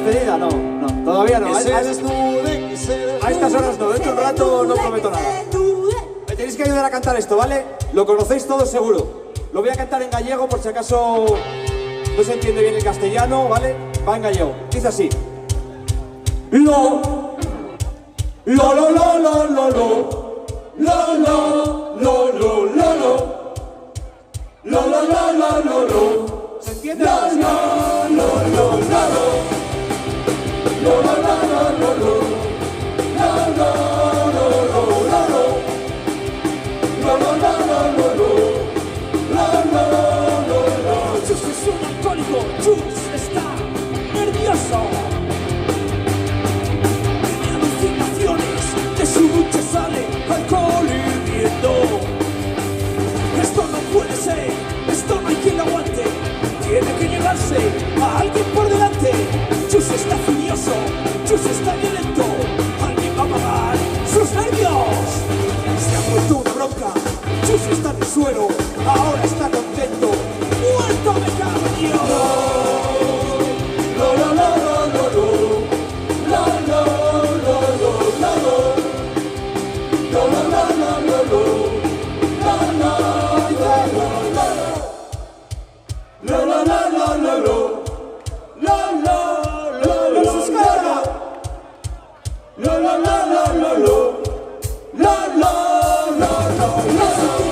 despedida? No, no, todavía no. A estas horas no, dentro de un rato no prometo nada. Me tenéis que ayudar a cantar esto, ¿vale? Lo conocéis todos seguro. Lo voy a cantar en gallego por si acaso no se entiende bien el castellano, ¿vale? Va en gallego. Dice así. Lo, lo, lo, lo, lo, lo, lo. Lo, lo, lo, lo, lo, lo. Lo, lo, lo, lo, lo, lo. ¿Se entiende? Lo, lo, lo, lo, lo, lo. Lo, lo, lo, lo, lo, lo. Lo, lo, lo, lo, lo, lo. Lo, lo, lo, lo, lo, lo. Lo, lo, lo, lo. Chus es un alcohólico, Chus está nervioso. Tiene alucinaciones, de su ducha sale alcohol hirviendo. Esto no puede ser, esto no hay quien lo aguante. Tiene que llevarse a alguien por delante. Chus está furioso, Chus está violento. Alguien va a pagar sus nervios. Se ha puesto una bronca, Chus está en el suelo. Ahora está contento, muerto de cambio. Lo, lo, lo, lo, lo, lo. Lo, lo, lo, lo, lo, lo. Lo, lo, lo, lo, lo, lo. Lo, lo, lo, lo, lo. Lo, lo, lo, lo, lo, lo. Lo, lo, lo, lo, sus caras. Lo, lo, lo, lo, lo, lo. Lo, lo, lo, lo, lo.